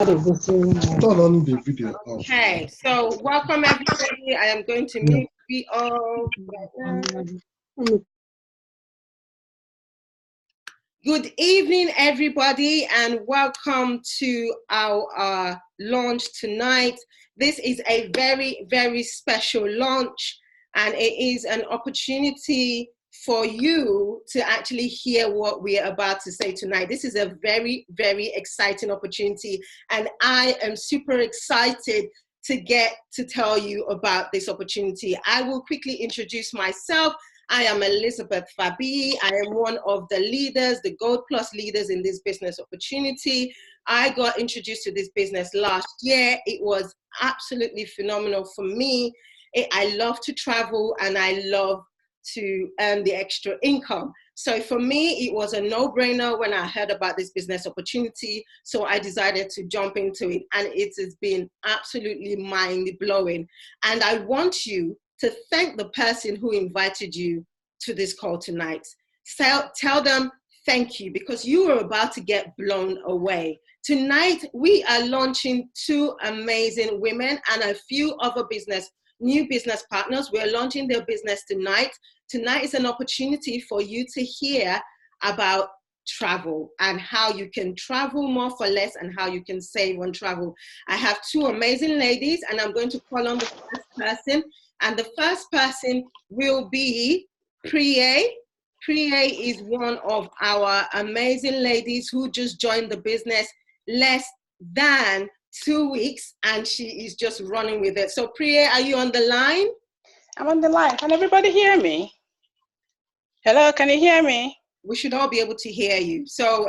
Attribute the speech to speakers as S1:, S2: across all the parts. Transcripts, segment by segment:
S1: Turn on the video.
S2: Okay, so welcome everybody. I am going to mute you all right now. Good evening, everybody, and welcome to our launch tonight. This is a very, very special launch, and it is an opportunity for you to actually hear what we are about to say tonight. This is a very, very exciting opportunity, and I am super excited to get to tell you about this opportunity. I will quickly introduce myself. I am Elizabeth Fabi. I am one of the leaders, the Gold Plus leaders in this business opportunity. I got introduced to this business last year. It was absolutely phenomenal for me. I love to travel and I love to earn the extra income. So for me, it was a no-brainer when I heard about this business opportunity. So I decided to jump into it, and it has been absolutely mind-blowing. And I want you to thank the person who invited you to this call tonight. Tell them thank you, because you are about to get blown away. Tonight, we are launching 2 amazing women and a few other new business partners. We're launching their business tonight. Tonight is an opportunity for you to hear about travel and how you can travel more for less and how you can save on travel. I have 2 amazing ladies, and I'm going to call on the first person. And the first person will be Priya. Priya is one of our amazing ladies who just joined the business less than 2 weeks, and she is just running with it. So Priya, are you on the line?
S3: I'm on the line. Can everybody hear me? Hello, can you hear me?
S2: We should all be able to hear you. So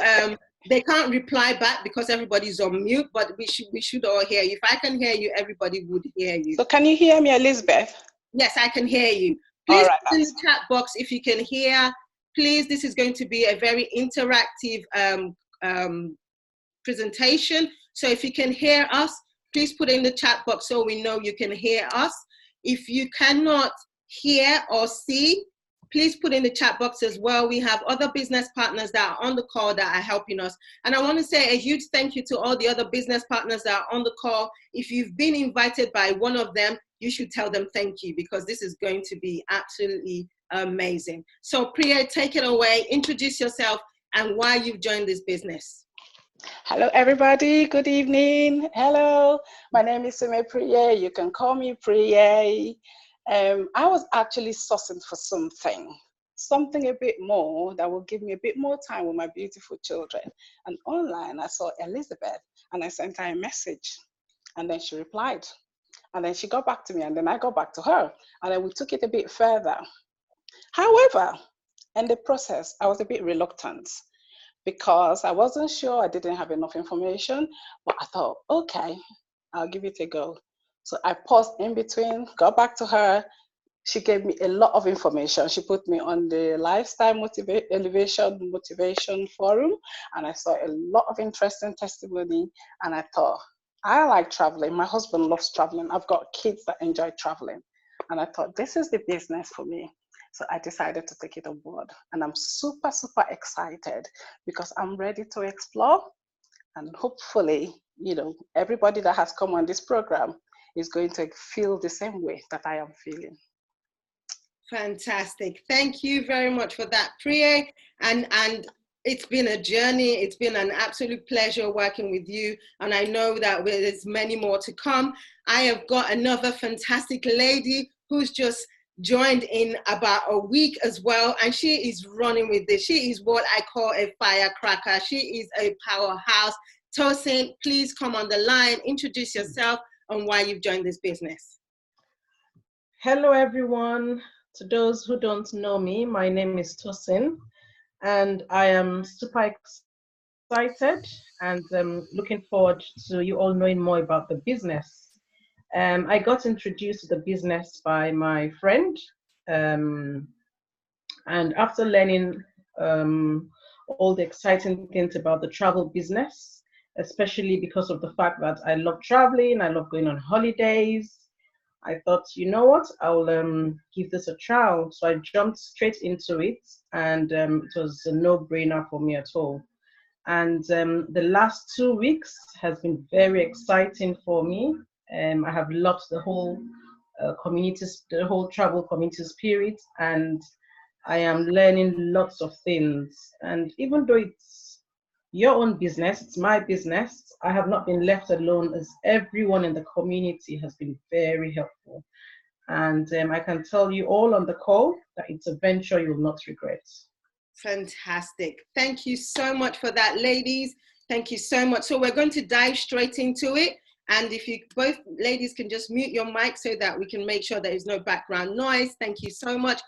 S2: they can't reply back because everybody's on mute, but we should all hear you. If I can hear you, everybody would hear you.
S3: So can you hear me, Elizabeth?
S2: Yes, I can hear you. Please put in the chat box if you can hear. Please, this is going to be a very interactive presentation. So if you can hear us, please put in the chat box so we know you can hear us. If you cannot hear or see, please put in the chat box as well. We have other business partners that are on the call that are helping us. And I want to say a huge thank you to all the other business partners that are on the call. If you've been invited by one of them, you should tell them thank you, because this is going to be absolutely amazing. So Priya, take it away. Introduce yourself and why you've joined this business.
S3: Hello, everybody. Good evening. Hello. My name is Priya. You can call me Priya. I was actually sourcing for something a bit more that will give me a bit more time with my beautiful children. And online, I saw Elizabeth, and I sent her a message, and then she replied. And then she got back to me, and then I got back to her, and then we took it a bit further. However, in the process, I was a bit reluctant because I wasn't sure, I didn't have enough information, but I thought, okay, I'll give it a go. So I paused in between, got back to her. She gave me a lot of information. She put me on the Lifestyle Elevation Motivation Forum, and I saw a lot of interesting testimony, and I thought, I like traveling. My husband loves traveling. I've got kids that enjoy traveling. And I thought, this is the business for me. So I decided to take it on board. And I'm super, super excited because I'm ready to explore. And hopefully, everybody that has come on this program is going to feel the same way that I am feeling.
S2: Fantastic. Thank you very much for that, Priya. And it's been a journey. It's been an absolute pleasure working with you. And I know that there's many more to come. I have got another fantastic lady who's just joined in about a week as well. And she is running with this. She is what I call a firecracker. She is a powerhouse. Tosin, please come on the line. Introduce yourself and why you've joined this business.
S4: Hello, everyone. To those who don't know me, my name is Tosin, and I am super excited and looking forward to you all knowing more about the business. I got introduced to the business by my friend, and after learning all the exciting things about the travel business, especially because of the fact that I love traveling, I love going on holidays, I thought, you know what, I'll give this a try. So I jumped straight into it, and it was a no-brainer for me at all. And the last 2 weeks has been very exciting for me. I have loved the whole the whole travel community spirit, and I am learning lots of things. And even though it's your own business, it's my business, I have not been left alone, as everyone in the community has been very helpful. And I can tell you all on the call that it's a venture you will not regret.
S2: Fantastic. Thank you so much for that, ladies. Thank you so much. So we're going to dive straight into it. And if you both ladies can just mute your mic so that we can make sure there is no background noise. Thank you so much.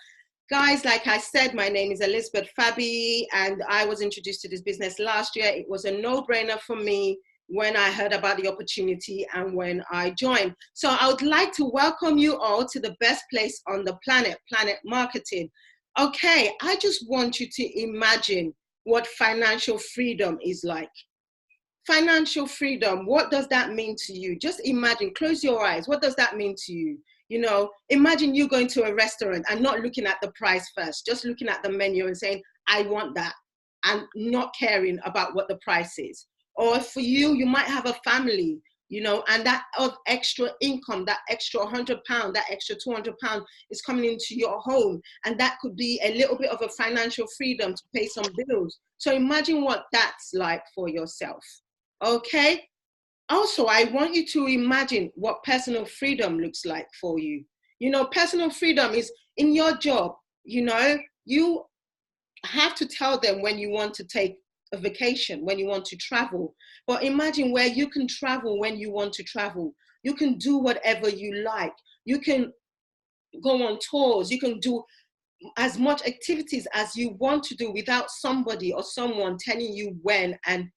S2: Guys, like I said, my name is Elizabeth Fabi, and I was introduced to this business last year. It was a no-brainer for me when I heard about the opportunity and when I joined. So I would like to welcome you all to the best place on the planet, PlanNet Marketing. Okay, I just want you to imagine what financial freedom is like. Financial freedom, what does that mean to you? Just imagine, close your eyes. What does that mean to you? You know, imagine you going to a restaurant and not looking at the price first, just looking at the menu and saying, I want that, and not caring about what the price is. Or for you, you might have a family, you know, and that of extra income, that extra £100, that extra £200 is coming into your home. And that could be a little bit of a financial freedom to pay some bills. So imagine what that's like for yourself. Okay. Also, I want you to imagine what personal freedom looks like for you. You know, personal freedom is in your job. You know, you have to tell them when you want to take a vacation, when you want to travel. But imagine where you can travel when you want to travel. You can do whatever you like. You can go on tours. You can do as much activities as you want to do without somebody or someone telling you when and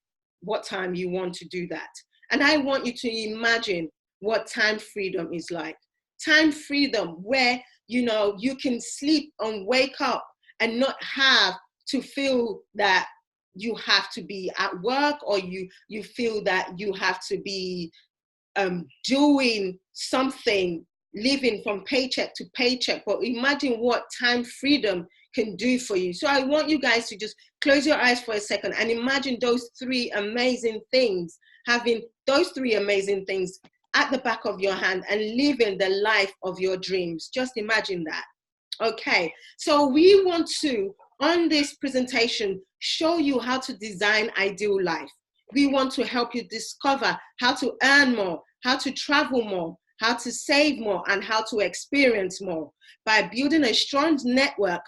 S2: what time you want to do that. And I want you to imagine what time freedom is like. Time freedom where, you know, you can sleep and wake up and not have to feel that you have to be at work, or you feel that you have to be doing something, living from paycheck to paycheck. But imagine what time freedom can do for you. So I want you guys to just close your eyes for a second and imagine those three amazing things, having those three amazing things at the back of your hand and living the life of your dreams. Just imagine that. Okay, so we want to, on this presentation, show you how to design ideal life. We want to help you discover how to earn more, how to travel more, how to save more, and how to experience more by building a strong network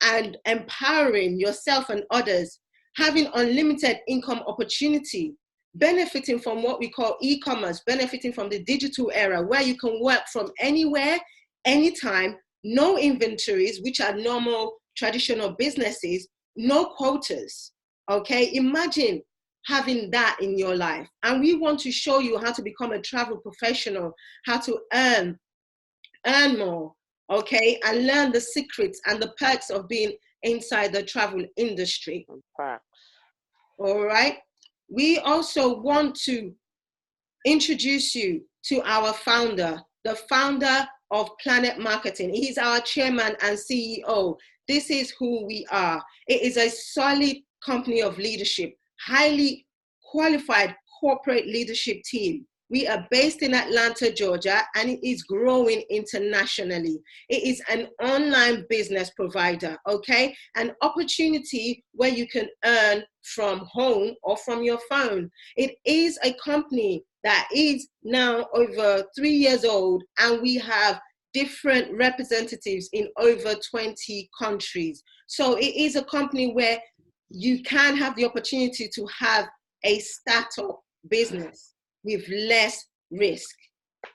S2: and empowering yourself and others, having unlimited income opportunity, benefiting from what we call e-commerce, benefiting from the digital era where you can work from anywhere, anytime, no inventories, which are normal traditional businesses, no quotas. Okay, imagine having that in your life. And we want to show you how to become a travel professional, how to earn more, okay, and learn the secrets and the perks of being inside the travel industry. All right. We also want to introduce you to our founder, the founder of PlanNet Marketing. He's our chairman and CEO. This is who we are. It is a solid company of leadership, highly qualified corporate leadership team. We are based in Atlanta, Georgia, and it is growing internationally. It is an online business provider, okay? An opportunity where you can earn from home or from your phone. It is a company that is now over 3 years old, and we have different representatives in over 20 countries. So it is a company where you can have the opportunity to have a startup business with less risk.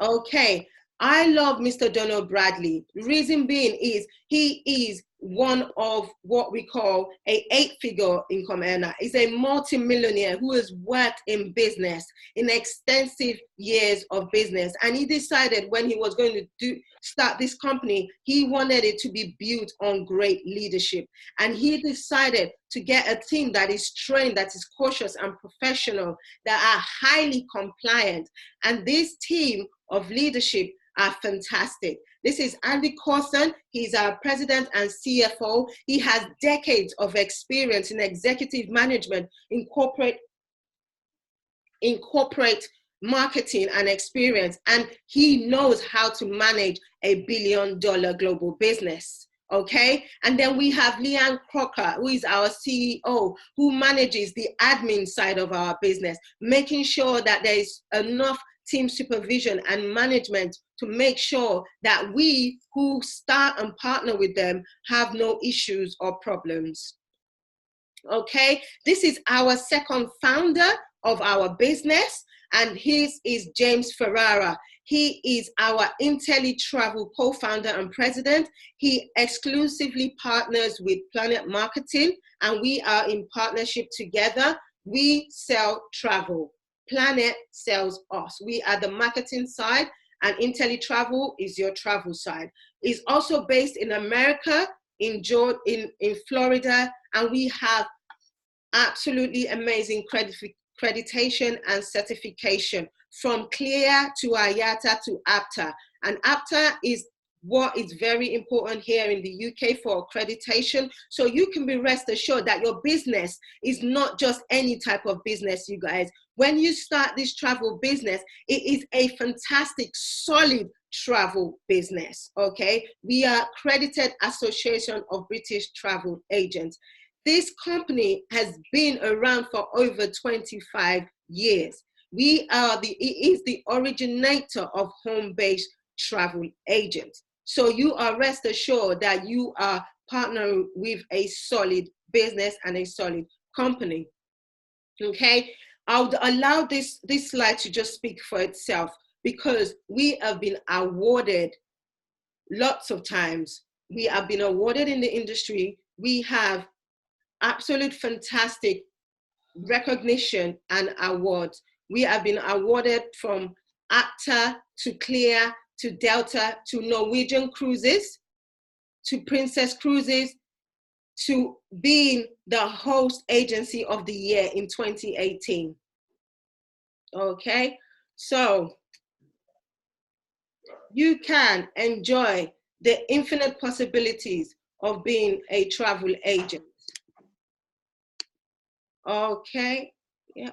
S2: Okay, I love Mr. Donald Bradley. The reason being is he is one of what we call a 8-figure income earner. He's a multimillionaire who has worked in business, in extensive years of business. And he decided when he was going to start this company, he wanted it to be built on great leadership. And he decided to get a team that is trained, that is cautious and professional, that are highly compliant. And this team of leadership are fantastic. This is Andy Cawthon. He's our president and CFO. He has decades of experience in executive management in corporate marketing and experience, and he knows how to manage a billion-dollar global business. Okay, and then we have Leanne Crocker, who is our CEO, who manages the admin side of our business, making sure that there is enough team supervision and management to make sure that we who start and partner with them have no issues or problems. Okay, this is our second founder of our business, and his is James Ferrara. He is our IntelliTravel co-founder and president. He exclusively partners with PlanNet Marketing, and we are in partnership together. We sell travel. PlanNet sells us. We are the marketing side, and IntelliTravel is your travel side. It's also based in America, in Florida, and we have absolutely amazing accreditation and certification, from CLEAR to IATA to APTA. And APTA is what is very important here in the UK for accreditation. So you can be rest assured that your business is not just any type of business, you guys. When you start this travel business, it is a fantastic, solid travel business, okay? We are accredited Association of British Travel Agents. This company has been around for over 25 years. It is the originator of home-based travel agents. So you are rest assured that you are partnering with a solid business and a solid company. Okay, I'll allow this slide to just speak for itself, because we have been awarded lots of times. We have been awarded in the industry. We have absolute fantastic recognition and awards. We have been awarded from APTA to CLEAR to Delta to Norwegian Cruises to Princess Cruises to being the host agency of the year in 2018. Okay, so you can enjoy the infinite possibilities of being a travel agent. Okay, yeah,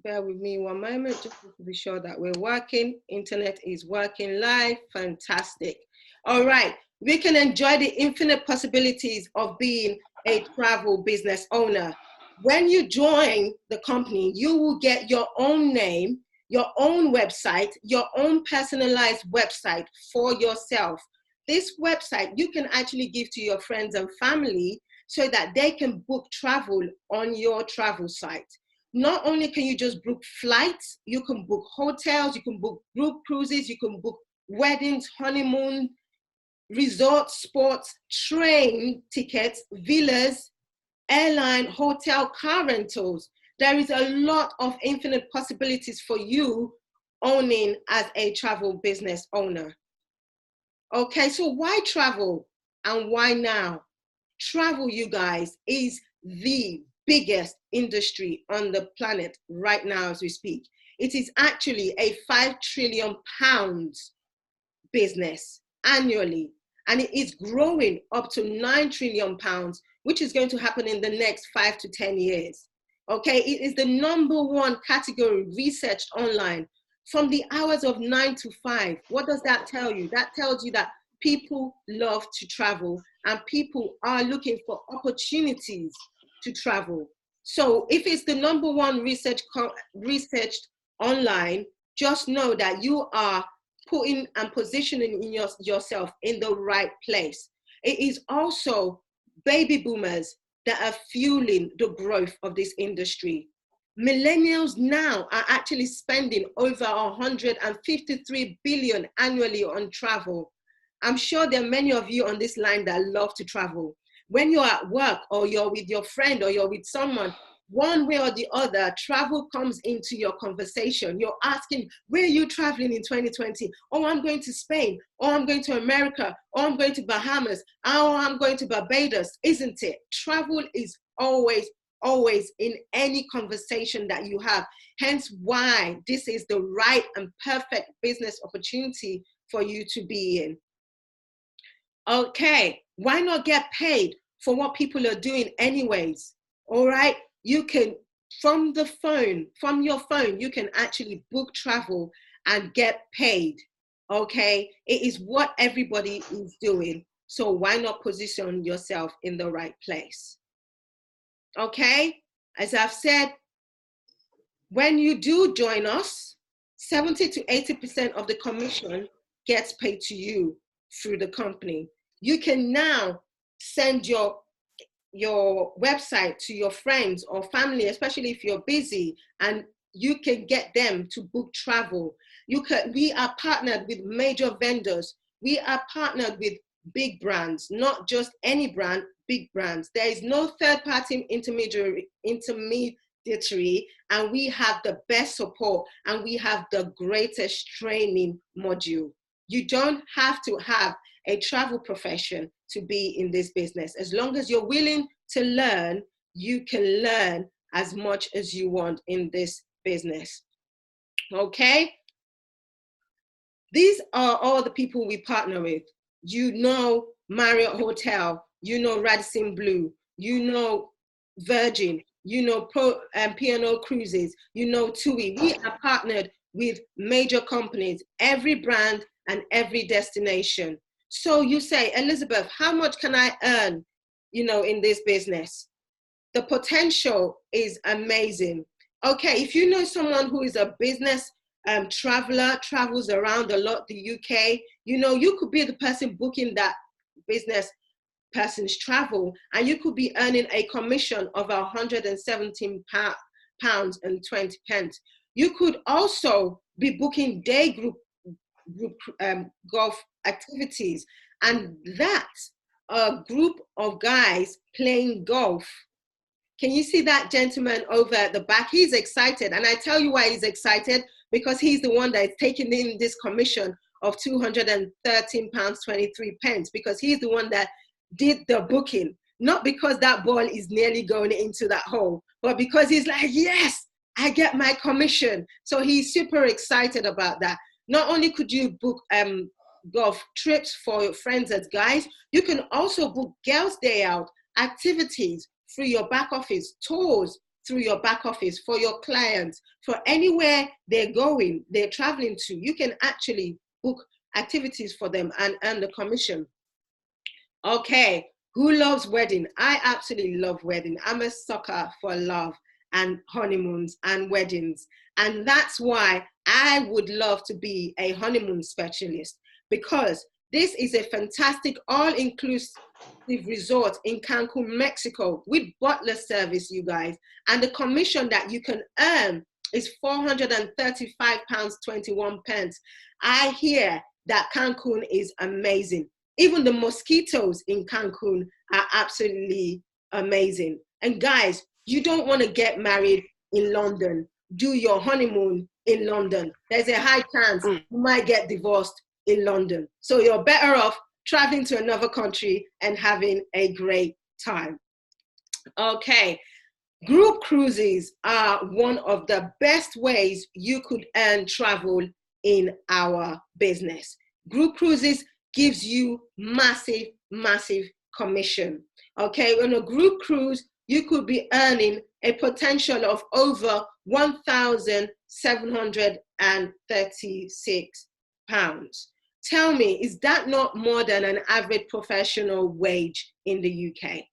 S2: bear with me one moment just to be sure that we're working. Internet is working live, fantastic. All right, we can enjoy the infinite possibilities of being a travel business owner. When you join the company, you will get your own name, your own website, your own personalized website for yourself. This website you can actually give to your friends and family so that they can book travel on your travel site. Not only can you just book flights, you can book hotels, you can book group cruises, you can book weddings, honeymoon, resort, sports, train tickets, villas, airline, hotel, car rentals. There is a lot of infinite possibilities for you owning as a travel business owner. Okay, so why travel and why now? Travel, you guys, is the biggest industry on the planet right now as we speak. It is actually a £5 trillion business annually, and it is growing up to £9 trillion, which is going to happen in the next 5 to 10 years. Okay, it is the #1 category researched online from the hours of 9 to 5. What does that tell you? That tells you that people love to travel and people are looking for opportunities to travel. So if it's the #1 researched online, just know that you are putting and positioning yourself in the right place. It is also baby boomers that are fueling the growth of this industry. Millennials now are actually spending over 153 billion annually on travel. I'm sure there are many of you on this line that love to travel. When you're at work or you're with your friend or you're with someone, one way or the other, travel comes into your conversation. You're asking, where are you traveling in 2020? Oh, I'm going to Spain. Oh, I'm going to America. Oh, I'm going to Bahamas. Oh, I'm going to Barbados, isn't it? Travel is always in any conversation that you have. Hence why this is the right and perfect business opportunity for you to be in. Okay, why not get paid for what people are doing anyways? All right, you can, from your phone, you can actually book travel and get paid. Okay, it is what everybody is doing. So why not position yourself in the right place? Okay, as I've said, when you do join us, 70 to 80% of the commission gets paid to you through the company. You can now send your website to your friends or family, especially if you're busy, and you can get them to book travel. We are partnered with major vendors. We are partnered with big brands, not just any brand, big brands. There is no third-party intermediary, and we have the best support, and we have the greatest training module. You don't have to have a travel profession to be in this business. As long as you're willing to learn, you can learn as much as you want in this business. Okay? These are all the people we partner with. You know Marriott Hotel, you know Radisson Blu, you know Virgin, you know P&O Cruises, you know TUI. We are partnered with major companies, every brand and every destination. So you say, Elizabeth, how much can I earn, in this business? The potential is amazing. Okay, if you know someone who is a business traveler, travels around a lot, the UK, you could be the person booking that business person's travel, and you could be earning a commission of £117 and 20 pence. You could also be booking day group golf activities, and that's a group of guys playing golf. Can you see that gentleman over at the back? He's excited, and I tell you why he's excited, because he's the one that is taking in this commission of £213.23, because he's the one that did the booking, not because that ball is nearly going into that hole, but because he's like, yes, I get my commission. So he's super excited about that. Not only could you book golf trips for your friends as guys, you can also book girls' day out, activities through your back office, tours through your back office for your clients, for anywhere they're going, they're traveling to. You can actually book activities for them and earn the commission. Okay, who loves wedding? I absolutely love wedding. I'm a sucker for love and honeymoons and weddings. And that's why I would love to be a honeymoon specialist, because this is a fantastic all-inclusive resort in Cancun, Mexico, with butler service, you guys. And the commission that you can earn is £435.21. I hear that Cancun is amazing. Even the mosquitoes in Cancun are absolutely amazing. And guys, you don't want to get married in London. Do your honeymoon in London. There's a high chance you might get divorced in London. So you're better off traveling to another country and having a great time. Okay, group cruises are one of the best ways you could earn travel in our business. Group cruises gives you massive, massive commission. Okay, on a group cruise, you could be earning a potential of over £1,736. Tell me, is that not more than an average professional wage in the UK?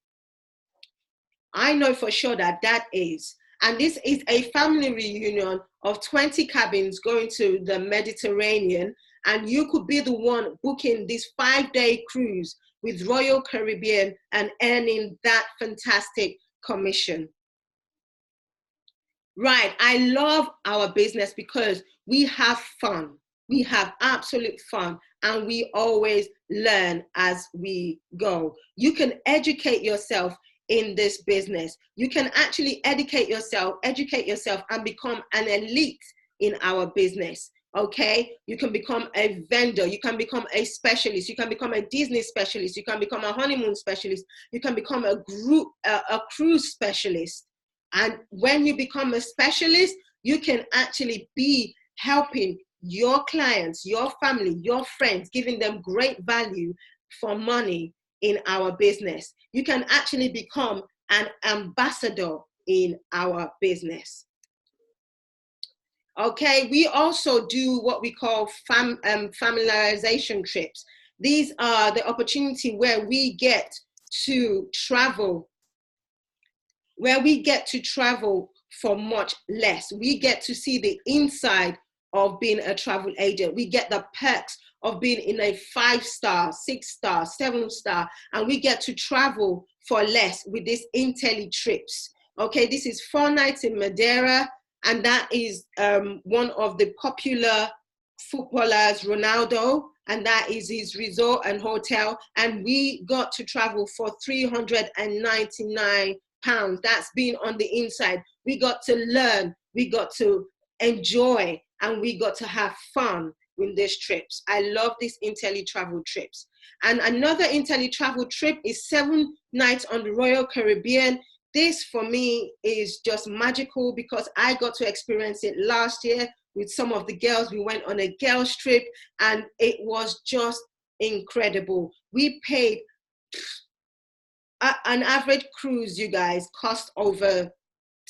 S2: I know for sure that that is. And this is a family reunion of 20 cabins going to the Mediterranean, and you could be the one booking this 5-day cruise with Royal Caribbean and earning that fantastic commission. Right, I love our business because we have fun. We have absolute fun, and we always learn as we go. You can educate yourself in this business. You can actually educate yourself and become an elite in our business. Okay, you can become a vendor, you can become a specialist, you can become a Disney specialist, you can become a honeymoon specialist, you can become a cruise specialist. And when you become a specialist, you can actually be helping your clients, your family, your friends, giving them great value for money in our business. You can actually become an ambassador in our business. Okay, we also do what we call familiarization trips. These are the opportunity where we get to travel, for much less. We get to see the inside of being a travel agent. We get the perks of being in a 5-star, 6-star, 7-star, and we get to travel for less with this Intelli trips. Okay, this is 4 nights in Madeira, and that is one of the popular footballers, Ronaldo, and that is his resort and hotel. And we got to travel for £399. That's being on the inside. We got to learn, we got to enjoy, and we got to have fun with these trips. I love these Intelli travel trips. And another Intelli travel trip is 7 nights on the Royal Caribbean. This for me is just magical because I got to experience it last year with some of the girls. We went on a girls trip and it was just incredible. We paid an average cruise, you guys, cost over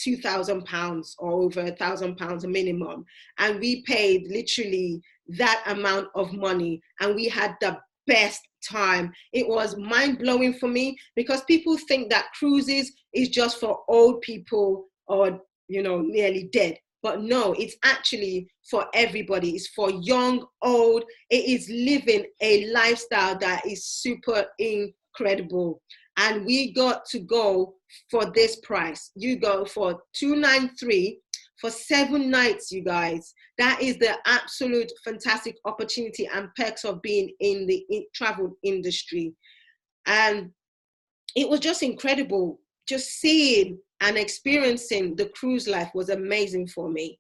S2: £2,000 or over £1,000 minimum, and we paid literally that amount of money, and we had the best time. It was mind-blowing for me because people think that cruises is just for old people or, you know, nearly dead. But no, it's actually for everybody. It's for young, old. It is living a lifestyle that is super incredible. And we got to go for this price. You go for $293 for 7 nights, you guys. That is the absolute fantastic opportunity and perks of being in the travel industry. And it was just incredible. Just seeing and experiencing the cruise life was amazing for me.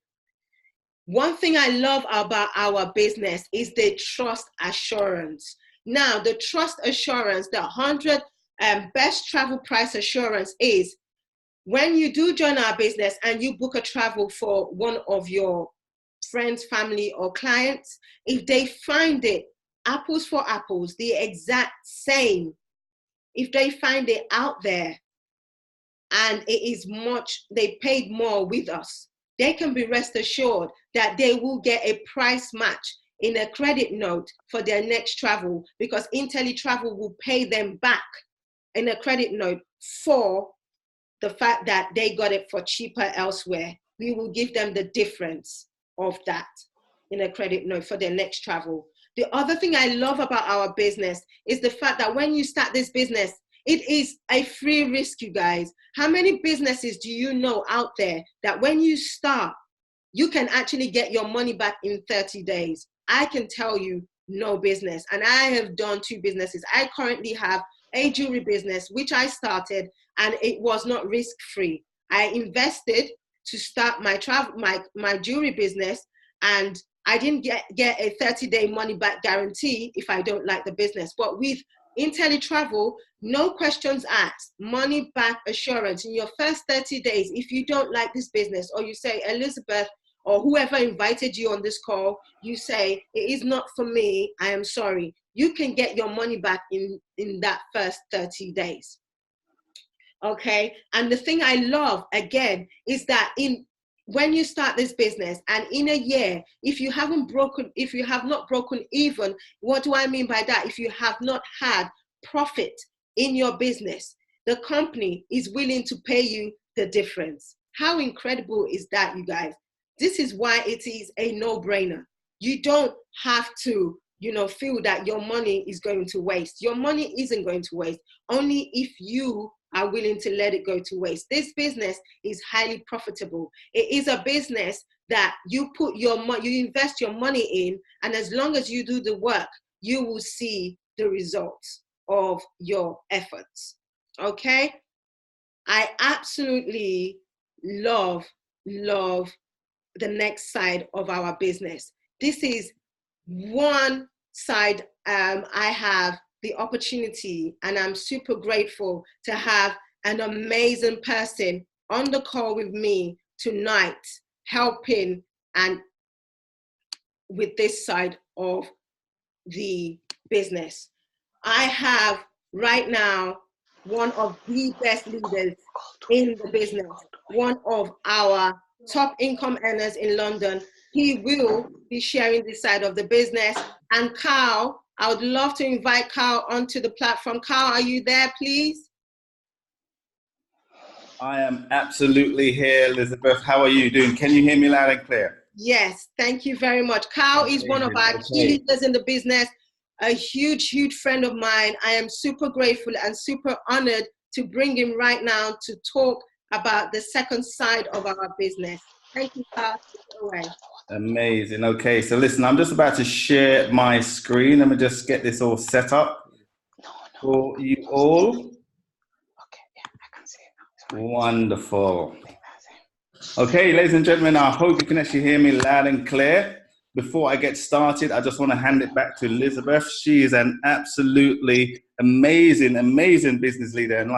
S2: One thing I love about our business is the trust assurance. Now, the trust assurance, the 100 best travel price assurance is when you do join our business and you book a travel for one of your friends, family, or clients, if they find it apples for apples, the exact same, if they find it out there and it is they paid more with us, they can be rest assured that they will get a price match in a credit note for their next travel, because Intelli Travel will pay them back in a credit note for the fact that they got it for cheaper elsewhere. We will give them the difference of that in a credit note for their next travel. The other thing I love about our business is the fact that when you start this business, it is a free risk, you guys. How many businesses do you know out there that when you start, you can actually get your money back in 30 days? I can tell you no business. And I have done 2 businesses. I currently have a jewelry business, which I started, and it was not risk-free. I invested to start my jewelry business, and I didn't get a 30-day money-back guarantee if I don't like the business. But with Intelli Travel, no questions asked, money-back assurance in your first 30 days. If you don't like this business, or you say, Elizabeth, or whoever invited you on this call, you say, it is not for me, I am sorry. You can get your money back in that first 30 days. Okay, and the thing I love, again, is that when you start this business and in a year, if you have not broken even, what do I mean by that? If you have not had profit in your business, the company is willing to pay you the difference. How incredible is that, you guys? This is why it is a no-brainer. You don't have to, feel that your money is going to waste. Your money isn't going to waste, only if you are willing to let it go to waste. This business is highly profitable. It is a business that you invest your money in, and as long as you do the work, you will see the results of your efforts. Okay? I absolutely love the next side of our business. This is one side I have the opportunity, and I'm super grateful to have an amazing person on the call with me tonight, helping and with this side of the business. I have right now one of the best leaders in the business, one of our top income earners in London. He will be sharing this side of the business. And Carl, I would love to invite Carl onto the platform. Carl, are you there, please?
S5: I am absolutely here, Elizabeth. How are you doing? Can you hear me loud and clear?
S2: Yes, thank you very much. Carl is one of our key leaders in the business, a huge, huge friend of mine. I am super grateful and super honored to bring him right now to talk about the second side of our business. Thank you, Carl. Take it away.
S5: Amazing. Okay, so listen, I'm just about to share my screen. Let me just get this all set up for you all.
S3: Okay, yeah, I can see it.
S5: Wonderful. Okay, ladies and gentlemen, I hope you can actually hear me loud and clear. Before I get started, I just want to hand it back to Elizabeth. She is an absolutely amazing, amazing business leader. And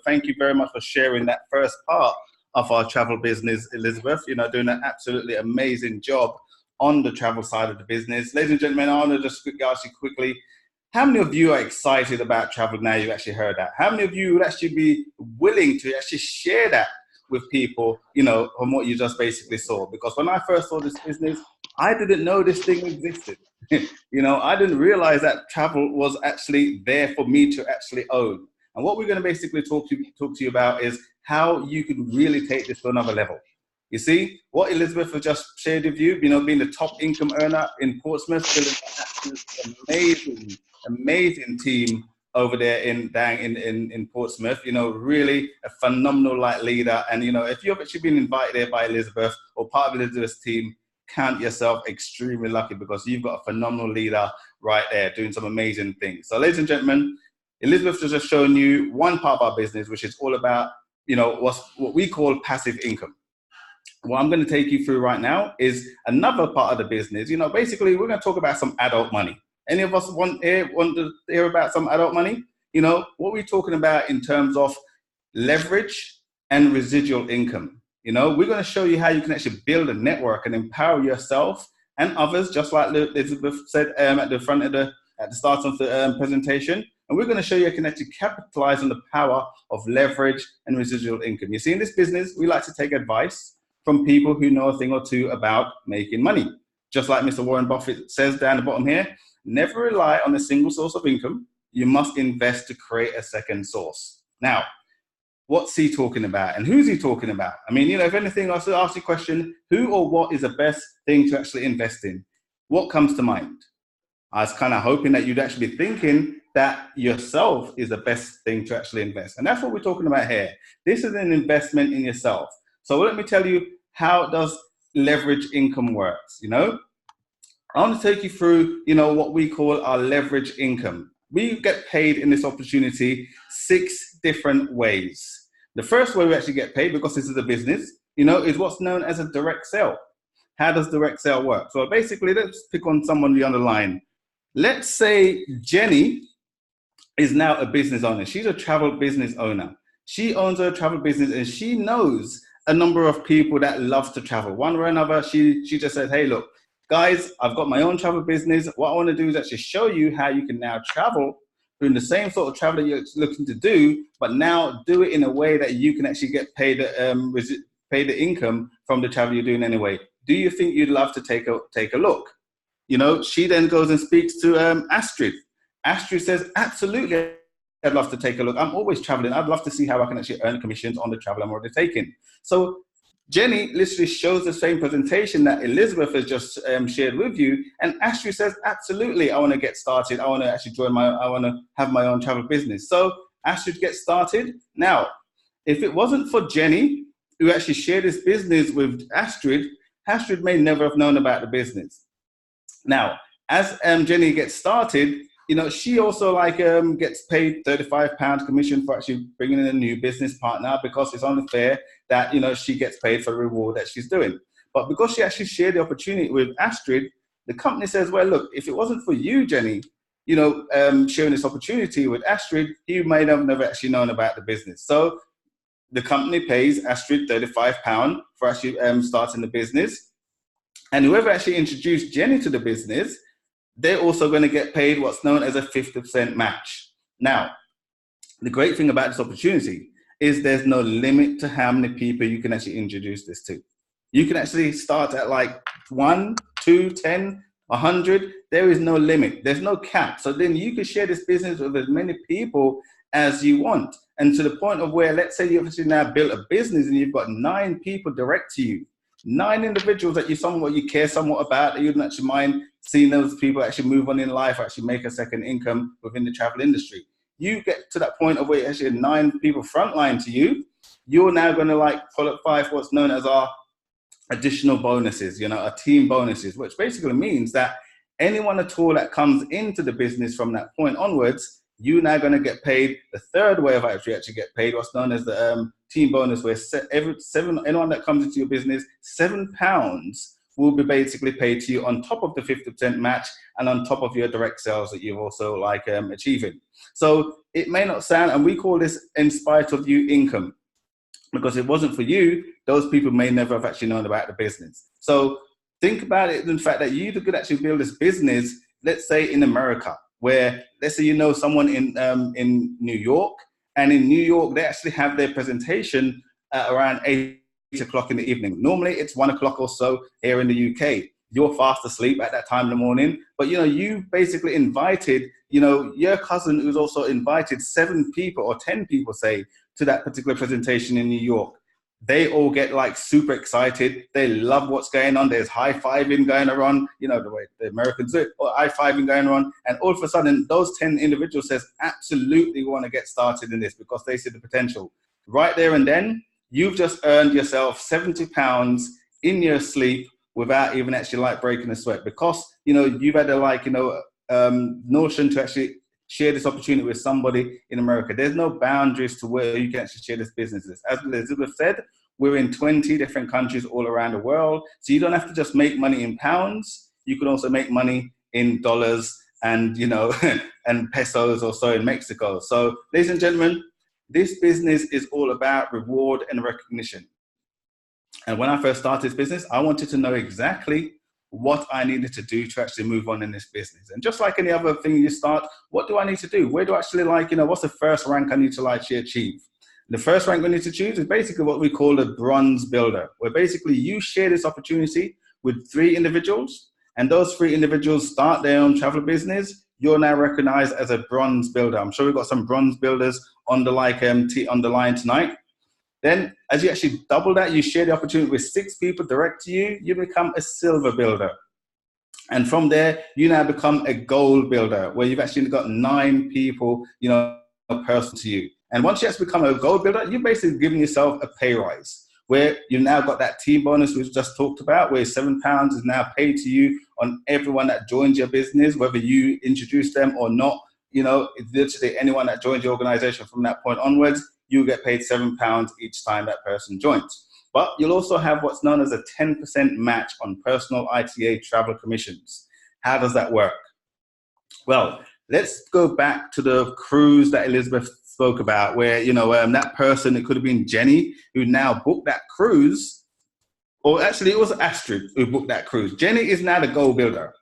S5: thank you very much for sharing that first part of our travel business, Elizabeth. Doing an absolutely amazing job on the travel side of the business. Ladies and gentlemen, I want to just ask you quickly, how many of you are excited about travel now you actually heard that? How many of you would actually be willing to actually share that with people, from what you just basically saw? Because when I first saw this business, I didn't know this thing existed. I didn't realize that travel was actually there for me to actually own. And what we're going to basically talk to you about is how you can really take this to another level. You see, what Elizabeth has just shared with you, being the top income earner in Portsmouth, building an amazing team over there in Portsmouth, really a phenomenal leader. And, if you've actually been invited there by Elizabeth or part of Elizabeth's team, count yourself extremely lucky, because you've got a phenomenal leader right there doing some amazing things. So ladies and gentlemen, Elizabeth has just shown you one part of our business, which is all about, what we call passive income. What I'm going to take you through right now is another part of the business. Basically, we're going to talk about some adult money. Any of us want to hear about some adult money? What we're talking about in terms of leverage and residual income. We're going to show you how you can actually build a network and empower yourself and others, just like Elizabeth said at the start of the presentation. And we're going to show you how you can actually capitalize on the power of leverage and residual income. You see, in this business, we like to take advice from people who know a thing or two about making money. Just like Mr. Warren Buffett says down the bottom here, never rely on a single source of income. You must invest to create a second source. Now, what's he talking about, and who's he talking about? I mean, if anything, I should ask you a question: who or what is the best thing to actually invest in? What comes to mind? I was kind of hoping that you'd actually be thinking that yourself is the best thing to actually invest. And that's what we're talking about here. This is an investment in yourself. So let me tell you how does leverage income works. I want to take you through, what we call our leverage income. We get paid in this opportunity 6 different ways. The first way we actually get paid, because this is a business, is what's known as a direct sale. How does direct sale work? So basically, let's pick on someone on the line. Let's say Jenny is now a business owner. She's a travel business owner. She owns her travel business, and she knows a number of people that love to travel. One way or another, she just said, hey, look, guys, I've got my own travel business. What I want to do is actually show you how you can now travel, doing the same sort of travel that you're looking to do, but now do it in a way that you can actually get paid the income from the travel you're doing anyway. Do you think you'd love to take a look? She then goes and speaks to Astrid. Astrid says, absolutely, I'd love to take a look. I'm always traveling. I'd love to see how I can actually earn commissions on the travel I'm already taking. So Jenny literally shows the same presentation that Elizabeth has just shared with you. And Astrid says, absolutely, I want to get started. I want to actually I want to have my own travel business. So Astrid gets started. Now, if it wasn't for Jenny, who actually shared this business with Astrid may never have known about the business. Now, as Jenny gets started, she also gets paid £35 commission for actually bringing in a new business partner, because it's only fair that, she gets paid for the reward that she's doing. But because she actually shared the opportunity with Astrid, the company says, well, look, if it wasn't for you, Jenny, sharing this opportunity with Astrid, you may have never actually known about the business. So the company pays Astrid £35 for actually starting the business. And whoever actually introduced Jenny to the business, they're also going to get paid what's known as a 50% match. Now, the great thing about this opportunity is there's no limit to how many people you can actually introduce this to. You can actually start at like 1, 2, 10, 100. There is no limit. There's no cap. So then you can share this business with as many people as you want. And to the point of where, let's say you've actually now built a business and you've got 9 people direct to you, 9 individuals that you care somewhat about, that you don't actually mind seeing those people actually move on in life, actually make a second income within the travel industry. You get to that point of where actually 9 people frontline to you, you're now going to like qualify for what's known as our additional bonuses, our team bonuses, which basically means that anyone at all that comes into the business from that point onwards, you're now going to get paid the third way of actually get paid, what's known as the team bonus, where anyone that comes into your business, £7 will be basically paid to you on top of the 50% match and on top of your direct sales that you've also achieving. So it may not sound, and we call this in spite of you income, because if it wasn't for you, those people may never have actually known about the business. So think about it, in the fact that you could actually build this business, let's say in America, where let's say someone in New York, and in New York, they actually have their presentation at around 8 o'clock in the evening. Normally it's 1 o'clock or so here in the UK. You're fast asleep at that time in the morning, but you basically invited, your cousin who's also invited 7 people or 10 people, say, to that particular presentation in New York. They all get like super excited. They love what's going on. There's high-fiving going on, the way the Americans do it, or high-fiving going on. And all of a sudden, those 10 individuals says, absolutely want to get started in this because they see the potential. Right there and then, you've just earned yourself £70 in your sleep without even actually like breaking a sweat, because, you've had a notion to actually share this opportunity with somebody in America. There's no boundaries to where you can actually share this business. As Elizabeth said, we're in 20 different countries all around the world. So you don't have to just make money in pounds. You can also make money in dollars and, and pesos or so in Mexico. So ladies and gentlemen, this business is all about reward and recognition. And when I first started this business, I wanted to know exactly what I needed to do to actually move on in this business. And just like any other thing you start, what do I need to do? Where do I actually what's the first rank I need to achieve? The first rank we need to choose is basically what we call a bronze builder, where basically you share this opportunity with 3 individuals, and those 3 individuals start their own travel business. You're now recognized as a bronze builder. I'm sure we've got some bronze builders on the on the line tonight. Then as you actually double that, you share the opportunity with 6 people direct to you, you become a silver builder. And from there, you now become a gold builder, where you've actually got 9 people, a person to you. And once you actually become a gold builder, you're basically giving yourself a pay rise, where you've now got that team bonus we've just talked about, where £7 is now paid to you on everyone that joins your business, whether you introduce them or not. It's literally anyone that joins your organization from that point onwards, you get paid £7 each time that person joins. But you'll also have what's known as a 10% match on personal ITA travel commissions. How does that work? Well, let's go back to the cruise that Elizabeth spoke about, where, that person, it could have been Jenny, who now booked that cruise, or actually it was Astrid who booked that cruise. Jenny is now the gold builder,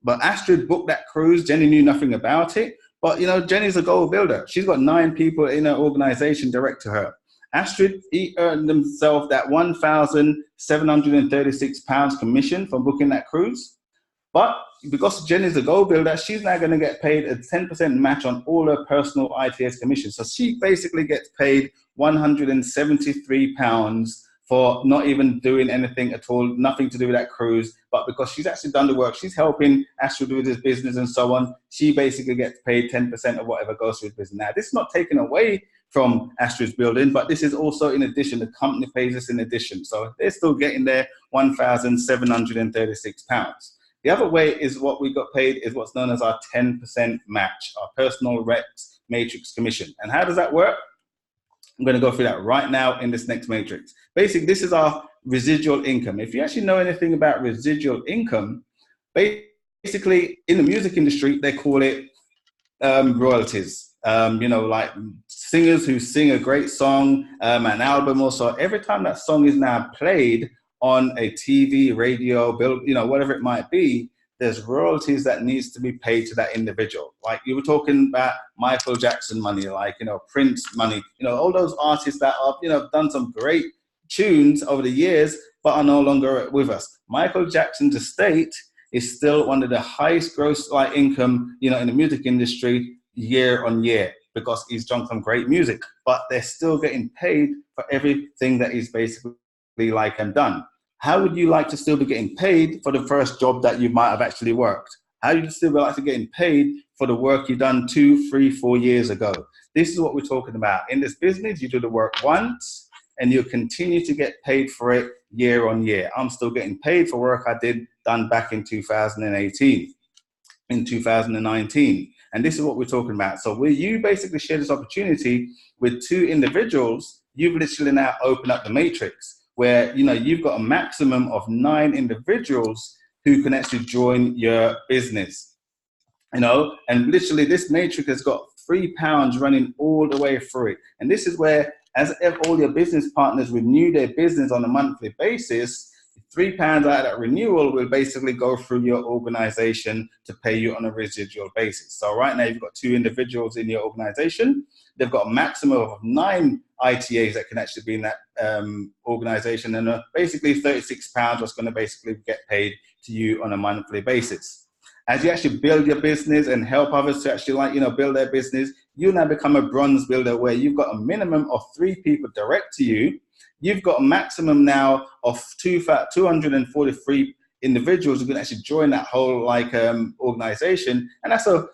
S5: but Astrid booked that cruise. Jenny knew nothing about it. But, Jenny's a gold builder. She's got 9 people in her organization direct to her. Astrid, he earned himself that £1,736 commission from booking that cruise. But because Jenny's a gold builder, she's now going to get paid a 10% match on all her personal ITS commissions. So she basically gets paid £173 for not even doing anything at all, nothing to do with that cruise. But because she's actually done the work, she's helping Astrid with his business and so on, she basically gets paid 10% of whatever goes through his business. Now, this is not taken away from Astrid's building, but this is also in addition. The company pays us in addition. So they're still getting their £1,736. The other way is what we got paid is what's known as our 10% match, our personal reps matrix commission. And how does that work? I'm going to go through that right now in this next matrix. Basically, this is our residual income. If you actually know anything about residual income, basically in the music industry, they call it royalties. Like singers who sing a great song, an album or so, every time that song is now played on a TV, radio, bill, whatever it might be, there's royalties that needs to be paid to that individual. Like you were talking about Michael Jackson money, like, Prince money, all those artists that have, done some great tunes over the years, but are no longer with us. Michael Jackson's estate is still one of the highest gross income, in the music industry year on year, because he's done some great music, but they're still getting paid for everything that he's basically done. How would you like to still be getting paid for the first job that you might have actually worked? How would you still be like to getting paid for the work you've done 2, 3, 4 years ago? This is what we're talking about. In this business, you do the work once and you continue to get paid for it year on year. I'm still getting paid for work I done back in 2018, in 2019. And this is what we're talking about. So where you basically share this opportunity with 2 individuals, you've literally now opened up the matrix, where you've got a maximum of 9 individuals who can actually join your business. And literally this matrix has got £3 running all the way through it. And this is where, as if all your business partners renew their business on a monthly basis, £3 out of that renewal will basically go through your organization to pay you on a residual basis. So right now you've got 2 individuals in your organization. They've got a maximum of 9 ITAs that can actually be in that organization, and basically £36 was going to basically get paid to you on a monthly basis. As you actually build your business and help others to actually build their business, you now become a bronze builder, where you've got a minimum of 3 people direct to you. You've got a maximum now of 243 individuals who can actually join that whole organization, and that's a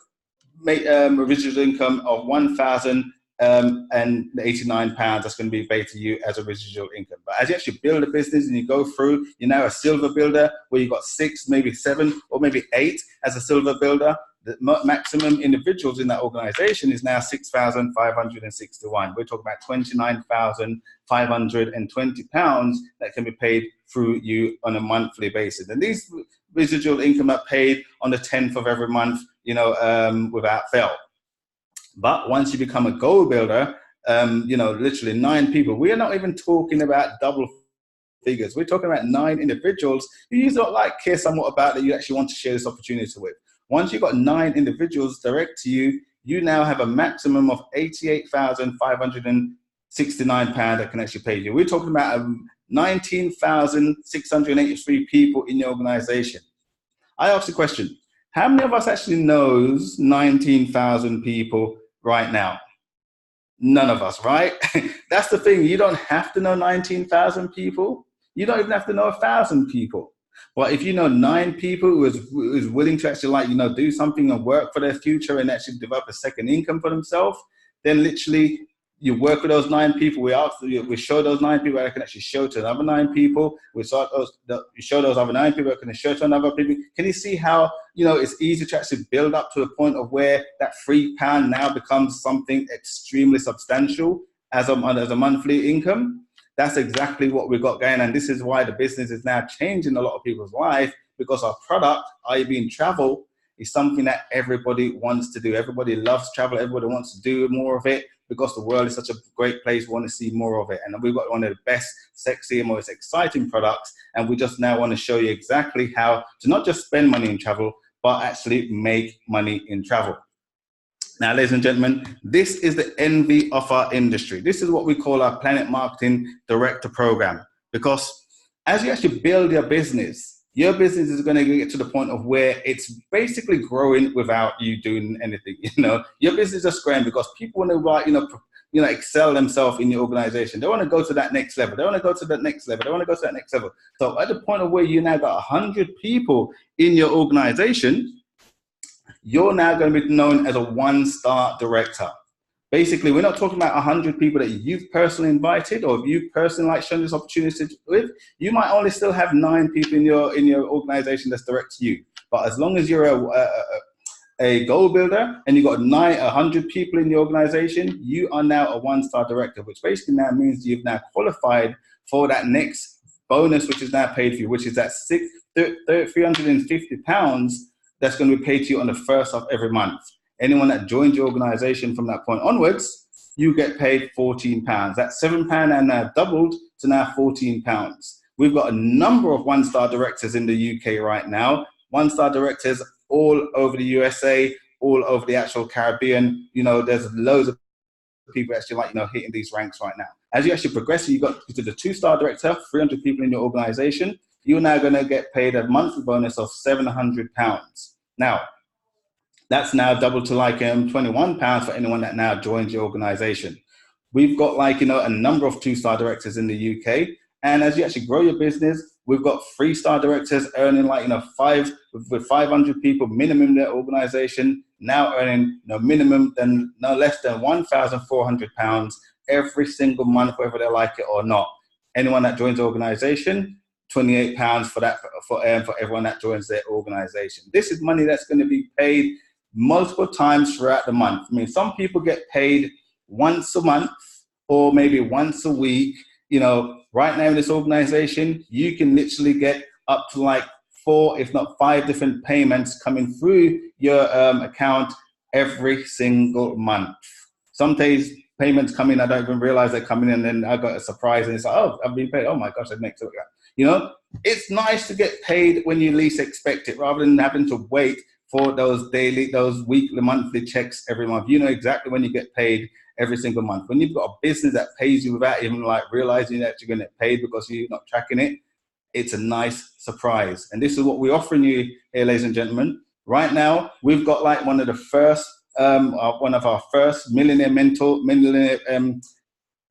S5: residual income of £1,089 that's going to be paid to you as a residual income. But as you actually build a business and you go through, you're now a silver builder, where you've got 6, maybe 7, or maybe 8 as a silver builder. The maximum individuals in that organization is now 6,561. We're talking about £29,520 that can be paid through you on a monthly basis. And these residual income are paid on the 10th of every month, without fail. But once you become a goal builder, literally 9 people, we are not even talking about double figures. We're talking about 9 individuals who you don't care somewhat about, that you actually want to share this opportunity with. Once you've got 9 individuals direct to you, you now have a maximum of £88,569 that can actually pay you. We're talking about 19,683 people in your organization. I asked the question, how many of us actually knows 19,000 people right now? None of us, right? That's the thing. You don't have to know 19,000 people. You don't even have to know 1,000 people. But if you know 9 people who is willing to actually do something and work for their future and actually develop a second income for themselves, then literally you work with those 9 people. We show those 9 people that can actually show to another 9 people. You show those other 9 people that can show to another people. Can you see how it's easy to actually build up to a point of where that £3 now becomes something extremely substantial as a monthly income? That's exactly what we've got going. And this is why the business is now changing a lot of people's life, because our product, i.e. being travel, is something that everybody wants to do. Everybody loves travel. Everybody wants to do more of it, because the world is such a great place. We want to see more of it. And we've got one of the best, sexy, and most exciting products. And we just now want to show you exactly how to not just spend money in travel, but actually make money in travel. Now, ladies and gentlemen, this is the envy of our industry. This is what we call our PlanNet Marketing Director Program. Because as you actually build your business is going to get to the point of where it's basically growing without you doing anything. Your business is growing because people want to excel themselves in your organization. They want to go to that next level. They want to go to that next level. They want to go to that next level. So at the point of where you now got 100 people in your organization, you're now going to be known as a 1-star director. Basically, we're not talking about 100 people that you've personally invited or you personally shown this opportunity with. You might only still have 9 people in your organization that's direct to you. But as long as you're a goal builder and you've got 100 people in your organization, you are now a 1-star director, which basically now means you've now qualified for that next bonus, which is now paid for you, which is that £350 that's going to be paid to you on the 1st of every month. Anyone that joins your organization from that point onwards, you get paid £14. That £7 and now doubled to now £14. We've got a number of one-star directors in the UK right now, one-star directors all over the USA, all over the actual Caribbean. You know, there's loads of people actually like, you know, hitting these ranks right now. As you actually progress, you got to the 2-star director, 300 people in your organization. You're now going to get paid a monthly bonus of £700. Now, that's now double to like £21 for anyone that now joins your organization. We've got like, you know, a number of 2-star directors in the UK. And as you actually grow your business, we've got 3-star directors earning like, you know, 500 people minimum in their organization, now earning no minimum than no less than £1,400 every single month, whether they like it or not. Anyone that joins the organization, £28 for that, for everyone that joins their organization. This is money that's going to be paid multiple times throughout the month. I mean, some people get paid once a month or maybe once a week. You know, right now in this organization, you can literally get up to like 4, if not 5 different payments coming through your account every single month. Some days payments come in, I don't even realize they're coming in, and then I got a surprise and it's like, oh, I've been paid. Oh my gosh, I didn't expect that. You know, it's nice to get paid when you least expect it, rather than having to wait for those daily, those weekly, monthly checks every month. You know exactly when you get paid every single month. When you've got a business that pays you without even like realizing that you're going to get paid because you're not tracking it, it's a nice surprise. And this is what we're offering you here, ladies and gentlemen. Right now, we've got like one of our first millionaire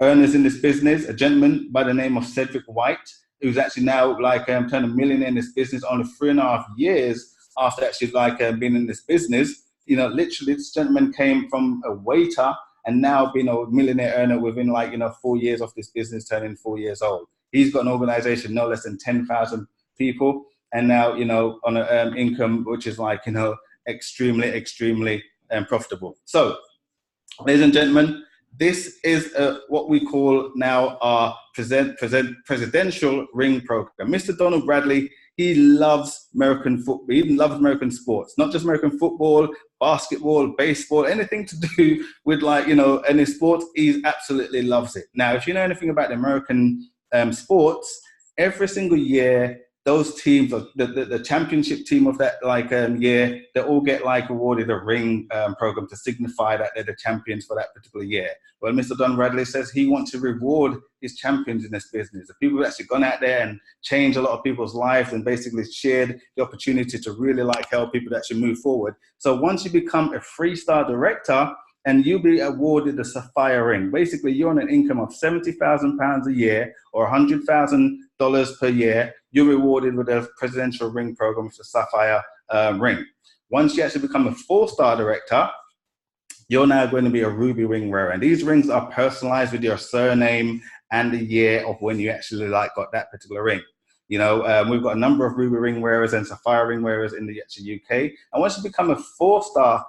S5: earners in this business, a gentleman by the name of Cedric White, who's actually now like turned a millionaire in this business only 3.5 years after actually like being in this business. You know, literally this gentleman came from a waiter and now being a millionaire earner within like, you know, 4 years of this business turning 4 years old. He's got an organization no less than 10,000 people, and now, you know, on an income which is like, you know, extremely profitable. So, ladies and gentlemen, this is what we call now our presidential ring program. Mr. Donald Bradley, he loves American football. He loves American sports, not just American football, basketball, baseball, anything to do with like, you know, any sport. He absolutely loves it. Now, if you know anything about the American sports, every single year, those teams, the championship team of that like year, they all get like awarded a ring program to signify that they're the champions for that particular year. Well, Mr. Don Bradley says he wants to reward his champions in this business, the people who actually gone out there and changed a lot of people's lives and basically shared the opportunity to really like help people that should move forward. So once you become a 3-star director, and you'll be awarded the Sapphire ring. Basically, you're on an income of £70,000 a year or $100,000 per year. You're rewarded with a presidential ring program with the Sapphire ring. Once you actually become a 4-star director, you're now going to be a ruby ring wearer. And these rings are personalized with your surname and the year of when you actually like got that particular ring. You know, we've got a number of ruby ring wearers and Sapphire ring wearers in the UK. And once you become a 5-star